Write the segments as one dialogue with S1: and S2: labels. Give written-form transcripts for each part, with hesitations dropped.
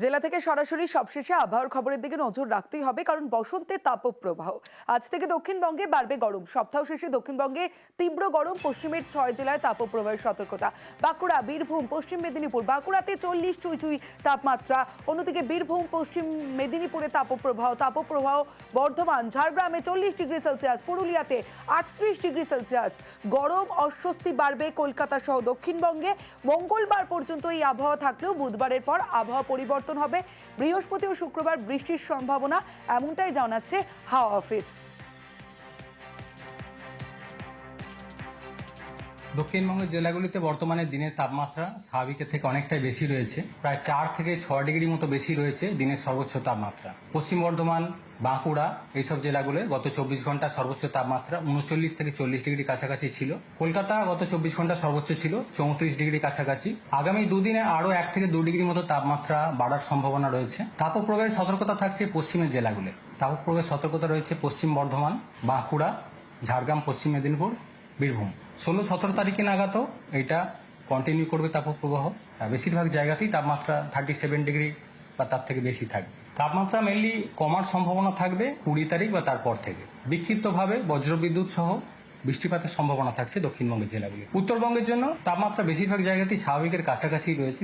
S1: জেলা থেকে সরাসরি সবশেষে আবহাওয়ার খবরের দিকে নজর রাখতেই হবে, কারণ বসন্তের তাপপ্রবাহ। আজ থেকে দক্ষিণবঙ্গে বাড়বে গরম। সপ্তাহ শেষে দক্ষিণবঙ্গে তীব্র গরম। পশ্চিমের 6 জেলায় তাপপ্রবাহের সতর্কতা। বাঁকুড়া, বীরভূম, পশ্চিম মেদিনীপুর। বাঁকুড়াতে 40 চুঁই তাপমাত্রা। অন্যদিকে বীরভূম, পশ্চিম মেদিনীপুরে তাপপ্রবাহ। বর্ধমান, ঝাড়গ্রামে 40 ডিগ্রি সেলসিয়াস। পুরুলিয়াতে 38 ডিগ্রি সেলসিয়াস। গরম, অস্বস্তি বাড়বে কলকাতা সহ দক্ষিণবঙ্গে। মঙ্গলবার পর্যন্ত এই আবহাওয়া থাকলেও বুধবারের পর আবহাওয়া পরিবর্তন হবে। বৃহস্পতি ও শুক্রবার বৃষ্টির সম্ভাবনা, এমনটাই জানাচ্ছে হাওয়া অফিস।
S2: দক্ষিণবঙ্গের জেলাগুলিতে বর্তমানে দিনের তাপমাত্রা স্বাভাবিকের থেকে অনেকটাই বেশি রয়েছে। প্রায় 4 থেকে 6 ডিগ্রি মতো বেশি রয়েছে দিনের সর্বোচ্চ তাপমাত্রা। পশ্চিম বর্ধমান, বাঁকুড়া এইসব জেলাগুলো গত 24 ঘন্টা সর্বোচ্চ তাপমাত্রা 39 থেকে 40 ডিগ্রি কাছাকাছি ছিল। কলকাতা গত 24 ঘন্টা সর্বোচ্চ ছিল 34 ডিগ্রি কাছাকাছি। আগামী দুদিনে আরও 1 থেকে 2 ডিগ্রি মতো তাপমাত্রা বাড়ার সম্ভাবনা রয়েছে। তাপপ্রবাহের সতর্কতা থাকছে পশ্চিমের জেলাগুলো। তাপপ্রবাহের সতর্কতা রয়েছে পশ্চিম বর্ধমান, বাঁকুড়া, ঝাড়গ্রাম, পশ্চিম মেদিনীপুর, বীরভূম। 16-17 তারিখে নাগাদও এটা কন্টিনিউ করবে তাপপ্রবাহ। বেশিরভাগ জায়গাতেই তাপমাত্রা 37 ডিগ্রি বা তার থেকে বেশি থাকবে। তাপমাত্রা মেনলি কমার সম্ভাবনা থাকবে 20 তারিখ বা তারপর থেকে। বিক্ষিপ্তভাবে বজ্রবিদ্যুৎ সহ বৃষ্টিপাতের সম্ভাবনা থাকছে দক্ষিণবঙ্গের জেলাগুলি। উত্তরবঙ্গের জন্য তাপমাত্রা বেশিরভাগ জায়গাতেই স্বাভাবিকের কাছাকাছি রয়েছে।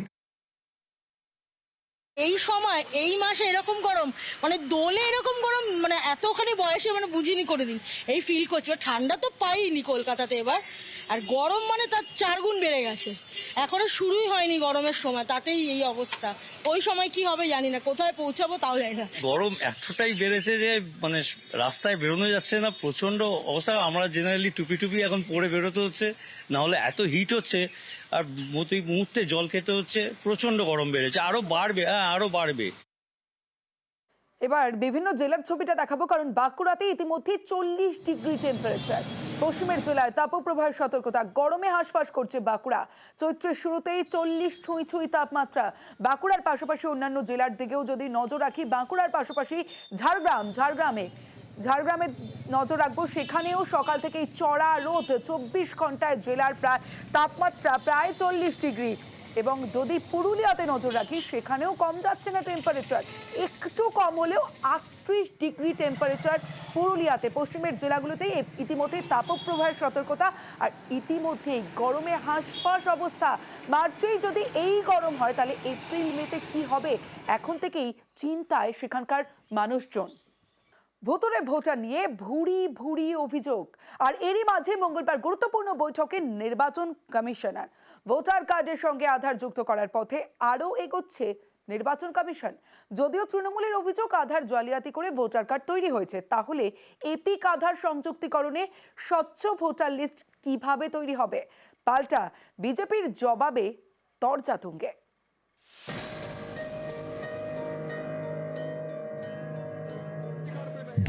S3: এই সময় এই মাসে এরকম গরম, মানে দোলে এরকম গরম, মানে এতখানি বয়সে মানে বুঝিনি কোনোদিন। এই ফিল করছি, ঠান্ডা তো পাইনি কলকাতাতে এবার, আর গরম মানে তার 4 গুণ বেড়ে গেছে। এখনো শুরুই হয়নি গরমের সময়, তাতেই এই অবস্থা। ওই সময় কি হবে জানি না, কোথায় পৌঁছাবো তাও জানি না।
S4: গরম এতটাই বেড়েছে যে মানে রাস্তায় বেরোনো যাচ্ছে না, প্রচন্ড অবস্থা। আমরা জেনারেলি টুপি এখন পরে বেরোতে হচ্ছে, না হলে এত হিট হচ্ছে। আর মুহূর্তে জল খেতে হচ্ছে, প্রচন্ড গরম বেড়েছে, আরো বাড়বে, আরো বাড়বে।
S1: এবার বিভিন্ন জেলার ছবিটা দেখাবো, কারণ বাঁকুড়াতে ইতিমধ্যে 40 ডিগ্রি টেম্পারেচার। পশ্চিমের জেলায় তাপপ্রবাহের সতর্কতা। গরমে হাঁসফাঁস করছে বাঁকুড়া। চৈত্রের শুরুতেই 40 ছুঁই তাপমাত্রা। বাঁকুড়ার পাশাপাশি অন্যান্য জেলার দিকেও যদি নজর রাখি, বাঁকুড়ার পাশাপাশি ঝাড়গ্রামে নজর রাখবো। সেখানেও সকাল থেকেই চড়া রোদ। 24 ঘন্টায় জেলার তাপমাত্রা প্রায় 40 ডিগ্রি। এবং যদি পুরুলিয়াতে নজর রাখি, সেখানেও কম যাচ্ছে না টেম্পারেচার, একটু কম হলেও 38 ডিগ্রি টেম্পারেচার পুরুলিয়াতে। পশ্চিমের জেলাগুলোতেই ইতিমধ্যে তাপপ্রবাহের সতর্কতা। আর ইতিমধ্যেই গরমে হাঁসফাঁস অবস্থা। মার্চেই যদি এই গরম হয়, তাহলে এপ্রিল মেতে কি হবে, এখন থেকেই চিন্তায় সেখানকার মানুষজন। ভোটরে ভোটার নিয়ে ভুরি অভিযোগ। আর এরই মাঝে মঙ্গলবার গুরুত্বপূর্ণ বৈঠকে নির্বাচন কমিশনার। ভোটার কার্ডের সঙ্গে আধার যুক্ত করার পথে আরও এগোচ্ছে নির্বাচন কমিশন। যদিও তৃণমূলের অভিযোগ আধার জালিয়াতি করে ভোটার কার্ড তৈরি হয়েছে, তাহলে এপিক আধার সংযুক্তিকরণে স্বচ্ছ ভোটার লিস্ট কিভাবে তৈরি হবে? পাল্টা বিজেপির জবাবে তরজা তুঙ্গে।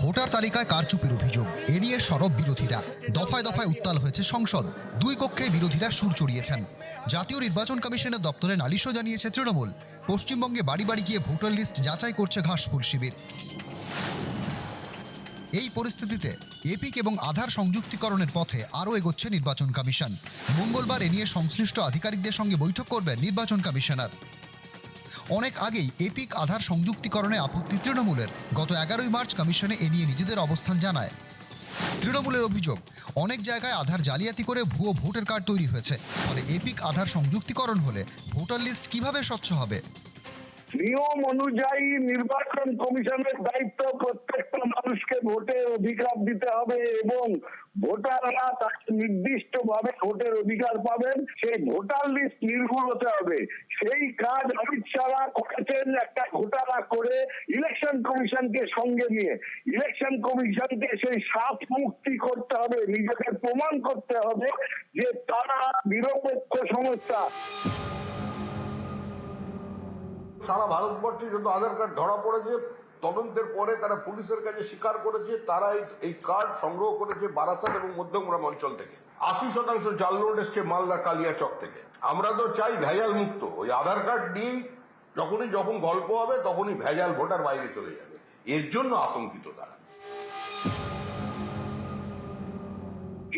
S5: ভোটার তালিকায় কারচুপির অভিযোগ, এ নিয়ে সরব বিরোধীরা। দফায় দফায় উত্তাল হয়েছে সংসদ। দুই কক্ষে বিরোধীরা সুর চড়িয়েছেন। জাতীয় নির্বাচন কমিশনের দপ্তরে নালিশও জানিয়েছে তৃণমূল। পশ্চিমবঙ্গে বাড়ি বাড়ি গিয়ে ভোটার লিস্ট যাচাই করছে ঘাসফুল শিবির। এই পরিস্থিতিতে এপিক এবং আধার সংযুক্তিকরণের পথে আরও এগোচ্ছে নির্বাচন কমিশন। মঙ্গলবার এ নিয়ে সংশ্লিষ্ট আধিকারিকদের সঙ্গে বৈঠক করবেন নির্বাচন কমিশনার। অনেক আগেই এপিক আধার সংযুক্তিকরণে আপত্তি তৃণমূলের। গত 11 মার্চ কমিশনে এ নিয়ে নিজেদের অবস্থান জানায়। তৃণমূলের অভিযোগ, অনেক জায়গায় আধার জালিয়াতি করে ভুয়ো ভোটার কার্ড তৈরি হয়েছে। ফলে এপিক আধার সংযুক্তিকরণ হলে ভোটার লিস্ট কিভাবে স্বচ্ছ হবে?
S6: নিয়ম অনুযায়ী নির্বাচন কমিশনের দায়িত্ব প্রত্যেকটা মানুষকে ভোটের অধিকার দিতে হবে, এবং ভোটাররা তাকে নির্দিষ্টভাবে ভোটের অধিকার পাবেন। সেই ভোটার লিস্ট নির্ভুল হতে হবে। সেই কাজ অমিত শাহ করেছেন, একটা ঘোটালা করে ইলেকশন কমিশনকে সঙ্গে নিয়ে। ইলেকশন কমিশনকে সেই সাফ মুক্তি করতে হবে, নিজেকে প্রমাণ করতে হবে যে তারা নিরপেক্ষ সংস্থা।
S7: সারা ভারতবর্ষে যত আধার কার্ড ধরা পড়েছে, তদন্তের পরে তারা পুলিশের কাছে স্বীকার করেছে তারা এই কার্ড সংগ্রহ করেছে বারাসাত এবং মধ্যমগ্রাম অঞ্চল থেকে। 80% জাল নোট এসছে মালদা কালিয়াচক থেকে। আমরা তো চাই ভেজাল মুক্ত। ওই আধার কার্ড নিয়ে যখন গল্প হবে তখনই ভেজাল ভোটার বাইরে চলে যাবে। এর জন্য আতঙ্কিত তারা।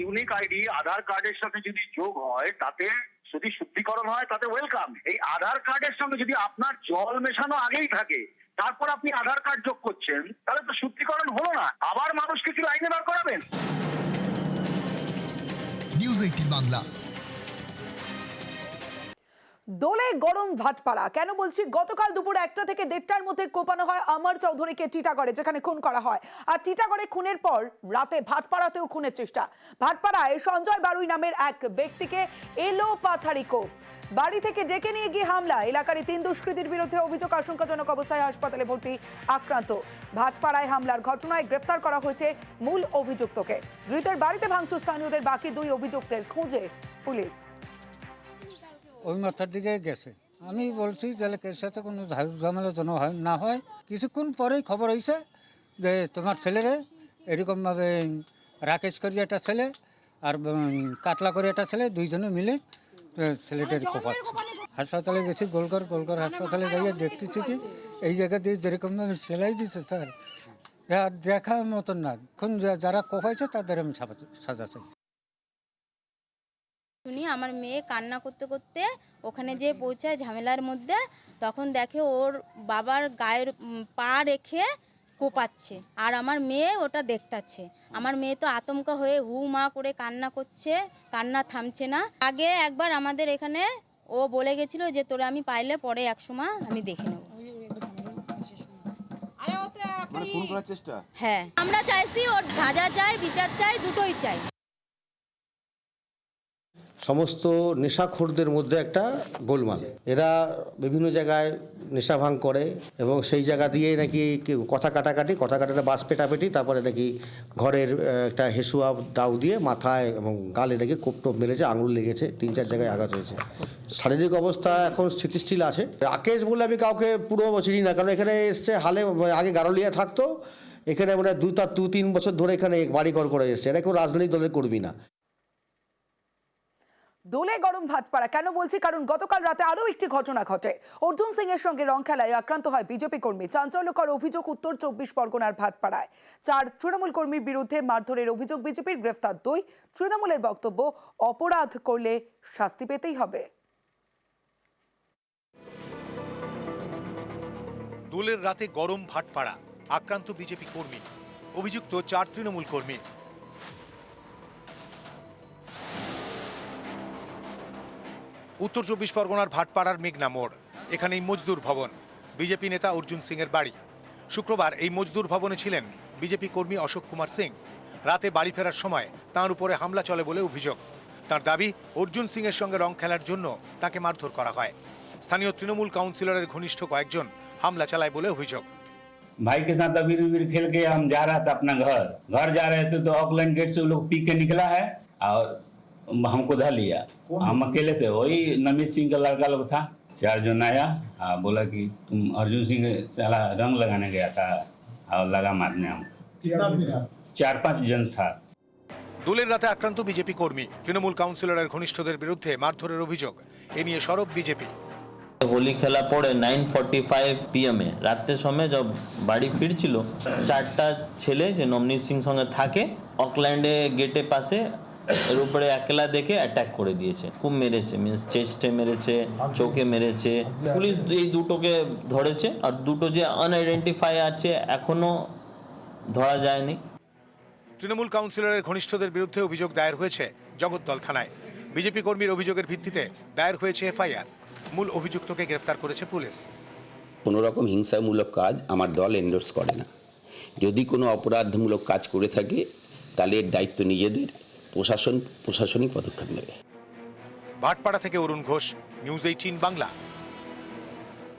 S6: ইউনিক আইডি আধার কার্ডের সাথে যদি যোগ হয়, তাতে
S8: যদি শুদ্ধিকরণ হয় তাতে ওয়েলকাম। এই আধার কার্ডের সঙ্গে যদি আপনার জল মেশানো আগেই থাকে, তারপর আপনি আধার কার্ড যোগ করছেন, তাহলে তো শুদ্ধিকরণ হলো না। আবার মানুষকে কি লাইনে বার করাবেন?
S5: নিউজ 18 বাংলা।
S1: দোলে গরম ভাটপাড়া। কেন বলছি? গতকাল দুপুর 1টা থেকে 1:30টার মধ্যে কোপানো হয় অমর চৌধুরীকে টিটাগড়ে, যেখানে খুন করা হয়। আর টিটাগড়ে খুনের পর রাতে ভাটপাড়াতেও খুনের চেষ্টা। ভাটপাড়ায় সঞ্জয় বারুই নামের এক ব্যক্তিকে এলোপাথারিকো বাড়ি থেকে ডেকে নিয়ে গিয়ে হামলা। এলাকারই 3 দুষ্কৃতীর বিরুদ্ধে অভিযোগ, আশঙ্কাজনক অবস্থায় হাসপাতালে ভর্তি আক্রান্ত। ভাটপাড়ায় হামলার ঘটনায় গ্রেফতার করা হয়েছে মূল অভিযুক্তকে। ধৃতের বাড়িতে ভাঙচুর স্থানীয়দের, বাকি 2 অভিযুক্তের খোঁজে পুলিশ।
S9: ওই মাথার দিকে গেছে। আমি বলছি তাহলে এর সাথে কোনো ঝামেলা যেন না হয়। কিছুক্ষণ পরেই খবর হয়েছে যে তোমার ছেলেরে এরকমভাবে রাকেশ করি একটা ছেলে আর কাতলা করে একটা ছেলে, 2 জনে মিলে ছেলেটার কোপাচ্ছে। হাসপাতালে গেছি, গোলঘর হাসপাতালে যাইয়ে দেখতেছি কি এই জায়গা দিয়ে যেরকমভাবে সেলাই দিচ্ছে স্যার, দেখার মতন না। এখন যারা কোপাইছে তাদের আমি সাজা চাই।
S10: শুনি আমার মেয়ে কান্না করতে করতে ওখানে যেয়ে পৌঁছায় ঝামেলার মধ্যে, তখন দেখে ওর বাবার গায়ের পা রেখে কোপাচ্ছে আর আমার মেয়ে ওটা দেখতাছে। আমার মেয়ে তো আতঙ্ক হয়ে হু মা করে কান্না করছে, কান্না থামছে না। আগে একবার আমাদের এখানে ও বলে গেছিল যে তোরা আমি পাইলে পরে একসময় আমি দেখে নেব। হ্যাঁ, আমরা চাইছি ওর সাজা চাই, বিচার চাই, দুটোই চাই।
S11: সমস্ত নেশাখোরদের মধ্যে একটা গোলমাল। এরা বিভিন্ন জায়গায় নেশা ভাঙ করে এবং সেই জায়গা দিয়ে নাকি কথা কাটাকাটি বাস পেটাপেটি, তারপরে নাকি ঘরের একটা হেসুয়া দাউ দিয়ে মাথায় এবং গালে নাকি কোপটোপ মেরেছে, আঙুল লেগেছে, 3-4 জায়গায় আঘাত হয়েছে। শারীরিক অবস্থা এখন স্থিতিশীল আছে। রাকেশ বলে আমি কাউকে পুরো চিনি না, কারণ এখানে এসছে হালে, আগে গারলিয়া থাকতো এখানে, মানে 2-3 বছর ধরে এখানে বাড়িঘর করে এসছে। এরা কেউ রাজনৈতিক দলের কর্মী না।
S1: দোলে গরম ভাটপাড়া কেন বলছি? কারণ গতকাল রাতে আরো একটি ঘটনা ঘটে। অর্জুন সিং এর সঙ্গে রং খেলায় আক্রান্ত হয় বিজেপি কর্মী। চাঞ্চল্যকর অভিযোগ উত্তর 24 পরগনার ভাটপাড়ায়। 4 তৃণমূল কর্মীর বিরুদ্ধে মারধরের অভিযোগ বিজেপির, গ্রেফতার 2। তৃণমূলের বক্তব্য, অপরাধ করলে শাস্তি পেতেই হবে।
S12: দোলের রাতে গরম ভাটপাড়া, আক্রান্ত বিজেপি কর্মী, অভিযুক্ত 4 তৃণমূল কর্মী। উত্তর 24 পরগনার ভাটপাড়ার মেঘনা মোড়, এখানেই মজদুর ভবন, বিজেপি নেতা অর্জুন সিং এর বাড়ি। শুক্রবার এই মজদুর ভবনে ছিলেন বিজেপি কর্মী অশোক কুমার সিং। রাতে বাড়ি ফেরার সময় তাঁর উপরে হামলা চলে বলে অভিযোগ। তার দাবি, অর্জুন সিং এর সঙ্গে রং খেলার জন্য তাকে মারধর করা হয়। স্থানীয় তৃণমূল কাউন্সিলরের ঘনিষ্ঠ কয়েকজন হামলা চালায় বলে অভিযোগ।
S13: भाई के साथ अबीर उबीर खेल के हम जा रहा था अपना घर जा रहे थे, तो ऑकलैंड गेट से वो लोग पी के निकला है और हमको धर लिया। हम अकेले थे, वही नमित सिंह का लड़का लोग था। 4 जन आया, बोला कि तुम अर्जुन सिंह साला रंग लगाने गया था और लगा मारने हम। 4-5 जन था।
S12: দোলের রাতে আক্রান্ত বিজেপি কর্মী, তৃণমূল কাউন্সিলরের ঘনিষ্ঠদের বিরুদ্ধে মারধরের অভিযোগ। এ নিয়ে সরব বিজেপি।
S14: হোলি খেলা পরে 9:45 PM রাতের সময় যখন বাড়ি ফিরছিল, 4টা ছেলে যে নমনীত সিং সঙ্গে থাকে অকল্যান্ডে গেটের পাশে এর উপরে একলা দেখে অ্যাটাক করে দিয়েছে। খুব মেরেছে, মিনস চেস্টে মেরেছে, চোখে মেরেছে। পুলিশ এই দুটোকে ধরেছে, আর দুটো যে আনআইডেন্টিফাই আছে এখনো ধরা যায়নি।
S12: তৃণমূল কাউন্সিলরের ঘনিষ্ঠদের বিরুদ্ধে অভিযোগ দায়ের হয়েছে জগদ্দল থানায়। বিজেপি কর্মীর অভিযোগের ভিত্তিতে দায়ের হয়েছে এফআইআর। মূল অভিযুক্তকে গ্রেফতার করেছে পুলিশ।
S15: কোনো রকম হিংসামূলক কাজ আমার দল এন্ডোর্স করে না। যদি কোনো অপরাধমূলক কাজ করে থাকে তাহলে এর দায়িত্ব নিজেদের, প্রশাসনিক পদক্ষেপ নেবে।
S12: ভাটপাড়া থেকে অরুণ ঘোষ, নিউজ 18 বাংলা।